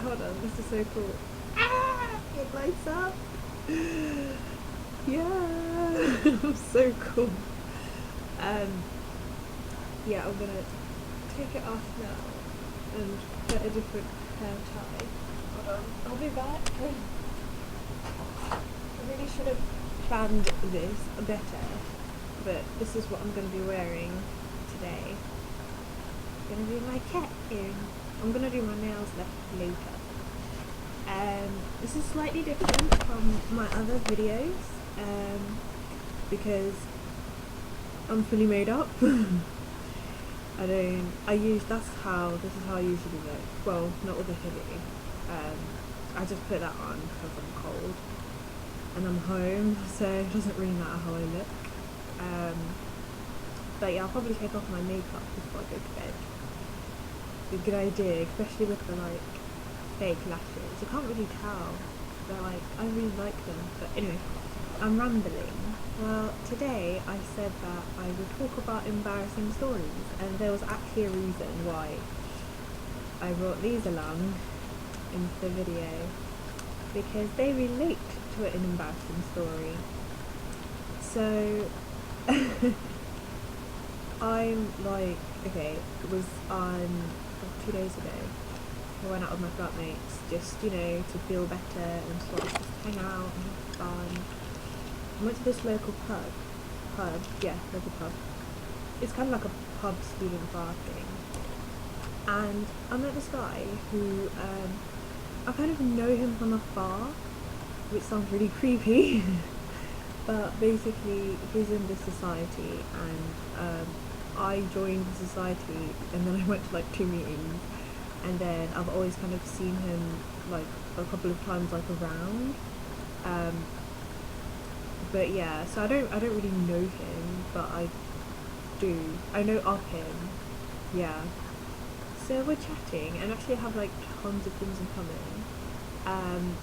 hold on, this is so cool. Ah, it lights up. Yeah, so cool. Yeah, I'm gonna take it off now and get a different hair tie. Hold on, I'll be back. I really should have planned this better, but this is what I'm going to be wearing today. I'm going to do my cat earring. I'm going to do my nails later. This is slightly different from my other videos because I'm fully made up. this is how I usually look. Well, not with a hoodie. I just put that on because I'm cold and I'm home, so it doesn't really matter how I look. But yeah, I'll probably take off my makeup before I go to bed. It's a good idea, especially with the like fake lashes. You can't really tell. They're like, I really like them. But anyway, I'm rambling. Well, today I said that I would talk about embarrassing stories, and there was actually a reason why I brought these along into the video, because they relate to an embarrassing story. So I'm like, okay, it was on 2 days ago. I went out with my flatmates just, to feel better and sort of just hang out and have fun. I went to this local pub. Local pub. It's kind of like a pub student bar thing. And I met this guy who, I kind of know him from afar, which sounds really creepy. But basically, he's in this society, and I joined the society, and then I went to like 2 meetings, and then I've always kind of seen him like a couple of times like around. But yeah, so I don't really know him, but I know of him. Yeah. So we're chatting, and actually have like tons of things in common.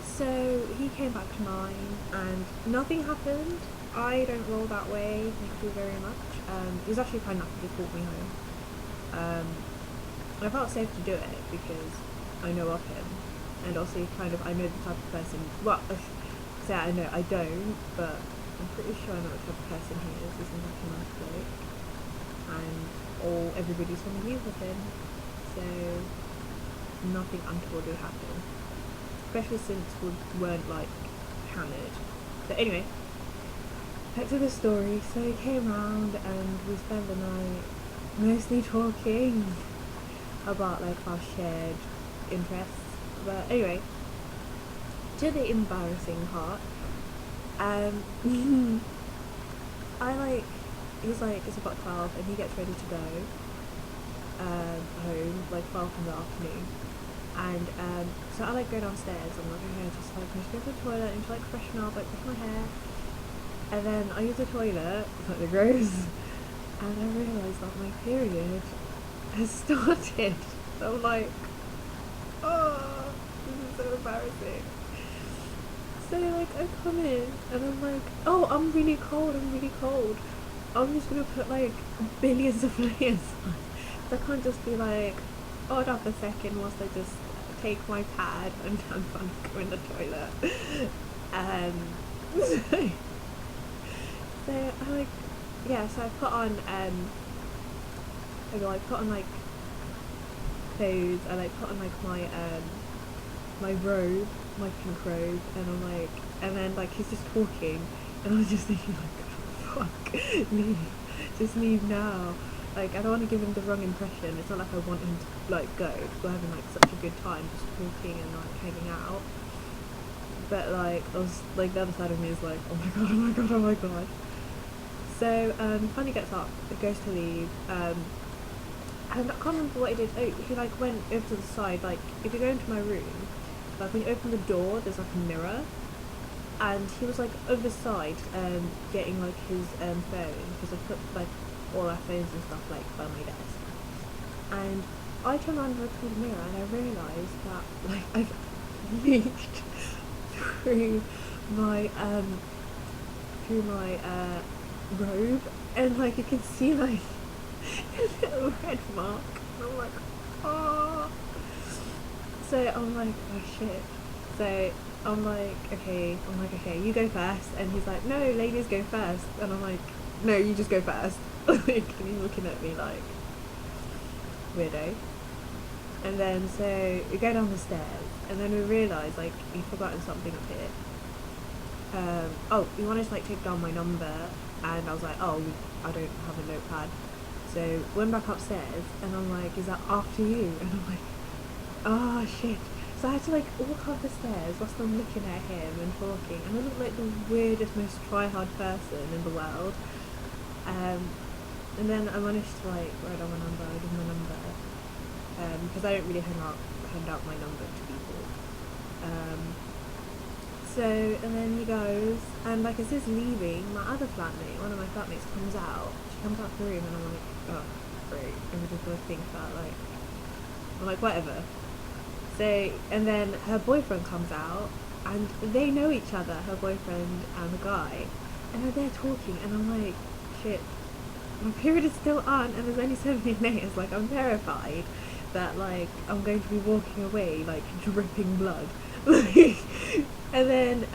So he came back to mine, and nothing happened. I don't roll that way, thank you very much. He was actually kind enough to just walk me home. And I felt safe to do it because I know of him, and also I know the type of person. Well, I know I don't, but I'm pretty sure I know what type of person he is. He's like a nice bloke, and everybody's going to use with him, so nothing untoward would happen. Especially since we weren't like hammered. But anyway, back to the story. So he came round and we spent the night mostly talking about like our shared interests. But anyway, to the embarrassing part. He's like, it's about 12 and he gets ready to go home, like 12 in the afternoon. And so I like go downstairs. I'm like, okay, just go to the toilet and just like freshen up, like brush my hair. And then I use the toilet, it's like the gross, and I realise that my period has started. So I'm like, oh, this is so embarrassing. So like I come in and I'm like, oh, I'm really cold. I'm just gonna put like billions of layers on. So I can't just be like, hold up a second whilst I just take my pad and I'm going to go in the toilet. So I put on like clothes. I like put on like my robe, my pink robe, and I'm like, and then like he's just talking, and I was just thinking like, fuck, leave now. Like, I don't want to give him the wrong impression. It's not like I want him to, like, go. We're having, like, such a good time just talking and, like, hanging out. But, like, I was, like, the other side of me is like, oh my god. So, he finally gets up, goes to leave, and I can't remember what he did. Oh, he, like, went over to the side. Like, if you go into my room, like, when you open the door, there's, like, a mirror. And he was, like, over the side, getting, like, his, phone, because I put, like, all our phones and stuff like by my desk, and I turned around and looked through the mirror and I realised that like I've leaked through my robe, and like you can see like a little red mark, and I'm like, oh. So I'm like, oh shit. So I'm like, okay, you go first. And he's like, no, ladies go first. And I'm like, no, you just go first. Like, and he's looking at me like, weirdo. And then so we go down the stairs, and then we realise like he'd forgotten something up here. Oh, he wanted to like take down my number, and I was like, oh, I don't have a notepad. So went back upstairs, and I'm like, is that after you? And I'm like, oh shit. So I had to like walk up the stairs whilst I'm looking at him and talking, and I looked like the weirdest, most try-hard person in the world. And then I managed to like write down my number, give him my number, because I don't really hand out my number to people. So, and then he goes, and like as he's leaving, my other flatmate, one of my flatmates comes out. She comes out the room, and I'm like, oh, great. And we just both think about like, I'm like, whatever. So, and then her boyfriend comes out, and they know each other, her boyfriend and the guy, and they're talking, and I'm like, shit, my period is still on, and there's only 17 days. Like, I'm terrified that like I'm going to be walking away like dripping blood. And then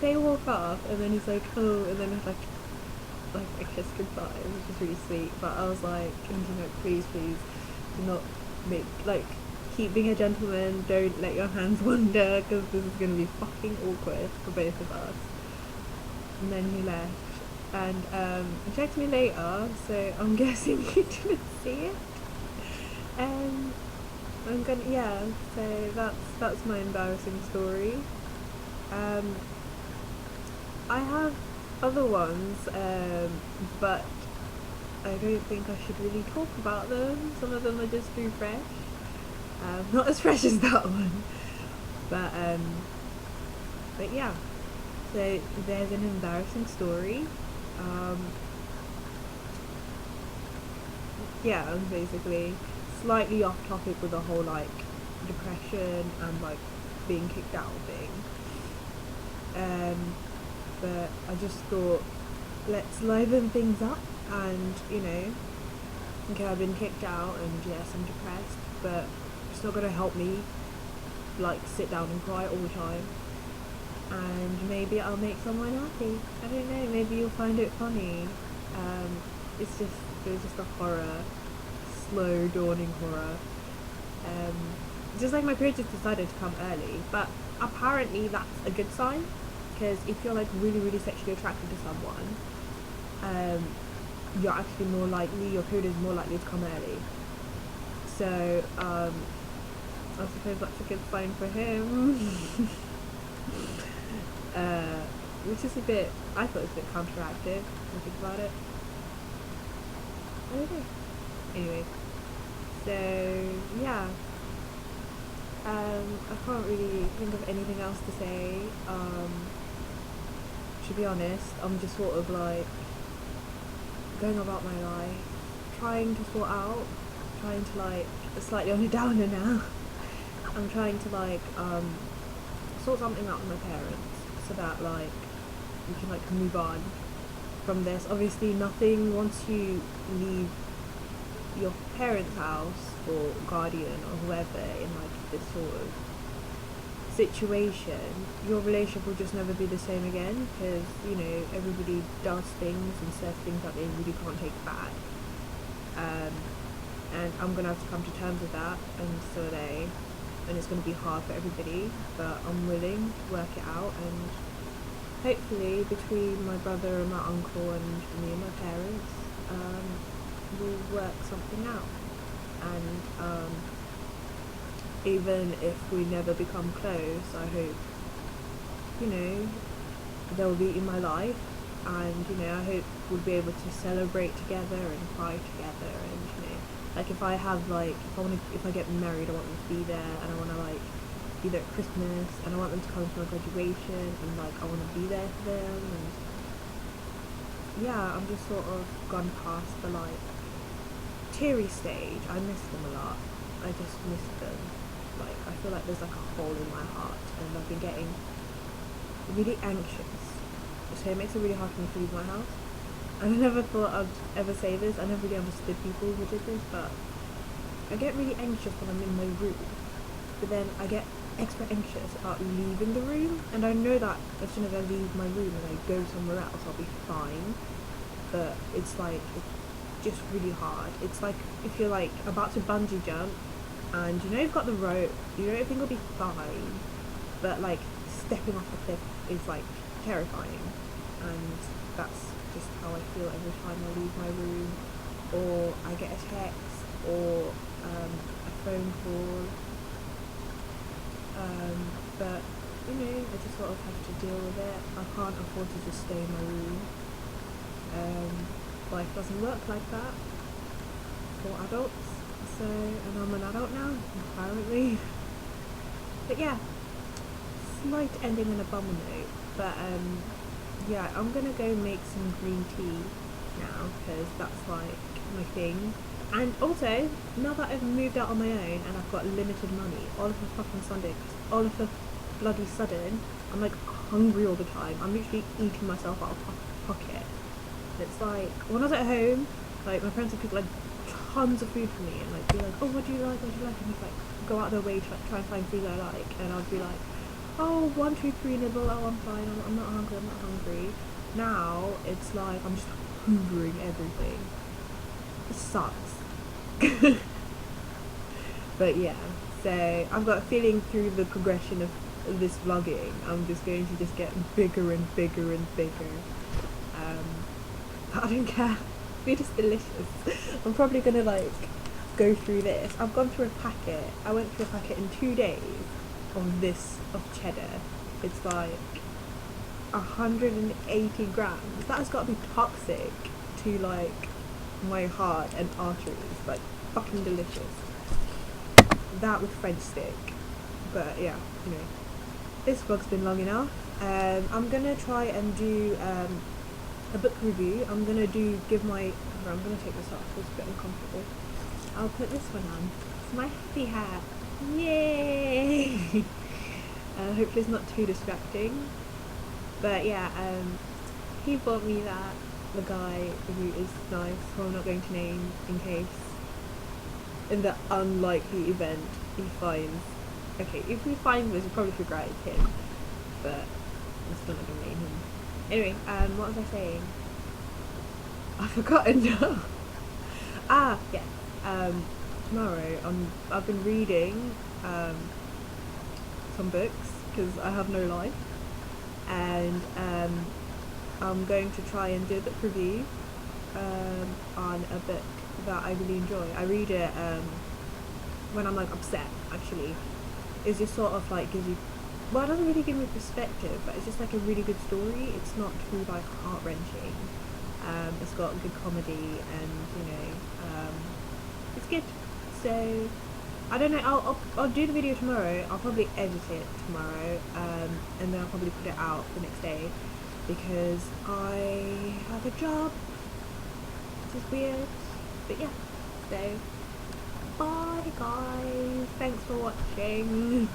they walk off, and then he's like, oh, and then it's like a kiss goodbye, which is really sweet. But I was like, please do not make like keep being a gentleman. Don't let your hands wander, because this is gonna be fucking awkward for both of us. And then he left, and he checked me later, so I'm guessing he didn't see it. I'm gonna, yeah, so that's my embarrassing story. I have other ones, but I don't think I should really talk about them. Some of them are just too fresh. Not as fresh as that one, but yeah. So there's an embarrassing story. Yeah, basically slightly off topic with the whole like depression and like being kicked out thing. But I just thought, let's liven things up, and okay, I've been kicked out, and yes, I'm depressed, but it's not gonna help me like sit down and cry all the time. And maybe I'll make someone happy. I don't know. Maybe you'll find it funny. It was just a horror, slow dawning horror. Just like my period just decided to come early, but apparently that's a good sign, because if you're like really really sexually attracted to someone, you're actually more likely, your period is more likely to come early. So I suppose that's a good sign for him. Which is a bit, I thought it was a bit counteractive when I think about it. I don't know. Anyway, so yeah, I can't really think of anything else to say. To be honest, I'm just sort of like going about my life, trying to sort out, trying to like, slightly on a downer now. I'm trying to like sort something out with my parents, so that like we can like move on from this. Obviously nothing, once you leave your parents' house or guardian or whoever in like this sort of situation, your relationship will just never be the same again, because everybody does things and says things that they really can't take back, and I'm gonna have to come to terms with that, and so are they, and it's gonna be hard for everybody, but I'm willing to work it out, and hopefully between my brother and my uncle and me and my parents, we'll work something out. And even if we never become close, I hope they'll be in my life, and I hope we'll be able to celebrate together and cry together, and like if I get married, I want them to be there, and I want to like be there at Christmas, and I want them to come to my graduation, and like I want to be there for them, and yeah, I'm just sort of gone past the like teary stage. I miss them a lot. I just miss them. Like I feel like there's like a hole in my heart, and I've been getting really anxious, so it makes it really hard for me to leave my house. I never thought I'd ever say this. I never really understood people who did this, but I get really anxious when I'm in my room, but then I get extra anxious about leaving the room, and I know that as soon as I leave my room and I go somewhere else, I'll be fine. But it's like, it's just really hard. It's like if you're like about to bungee jump, and you know you've got the rope, you know everything will be fine, but like stepping off the cliff is like terrifying, and that's just how I feel every time I leave my room, or I get a text, or a phone call. But you know, I just sort of have to deal with it. I can't afford to just stay in my room. Life doesn't work like that for adults. So, and I'm an adult now, apparently. But yeah, slight ending on a bummer note. But yeah, I'm gonna go make some green tea now because that's like my thing. And also, now that I've moved out on my own and I've got limited money, all of a fucking Sunday, all of a bloody sudden, I'm like hungry all the time. I'm literally eating myself out of pocket. It's like, when I was at home, like my parents would cook like tons of food for me and like be like, oh, what do you like, what do you like? And just like go out of their way to like, try and find food I like. And I'd be like, oh, 1, 2, 3 nibble, oh, I'm fine, I'm not hungry, I'm not hungry. Now, it's like, I'm just hoovering everything. It sucks. But yeah, so I've got a feeling through the progression of this vlogging, I'm just going to just get bigger and bigger and bigger. I don't care. Food is delicious. I'm probably gonna like go through this. I've gone through a packet. I went through a packet in 2 days of cheddar. It's like 180 grams. That has got to be toxic to like my heart and arteries. Like fucking delicious. That with French stick. But yeah, anyway, this vlog's been long enough. I'm gonna try and do a book review. I'm gonna give my. I'm gonna take this off. It's a bit uncomfortable. I'll put this one on. It's my happy hat. Yay! Hopefully it's not too distracting. But yeah, he bought me that. The guy who is nice, who I'm not going to name in case, in the unlikely event he finds. Okay, if he finds this, he'll probably figure out it's him. But I'm still not gonna name him. Anyway, what was I saying? I've forgotten now. Yes. Tomorrow I've been reading some books because I have no life, and I'm going to try and do a book review on a book that I really enjoy. I read it when I'm like upset. Actually, it's just sort of like gives you. Well, it doesn't really give me perspective, but it's just like a really good story. It's not too like heart-wrenching. It's got good comedy, and you know, it's good. So I don't know. I'll do the video tomorrow. I'll probably edit it tomorrow, and then I'll probably put it out the next day because I have a job, which is weird. But yeah. So bye guys. Thanks for watching.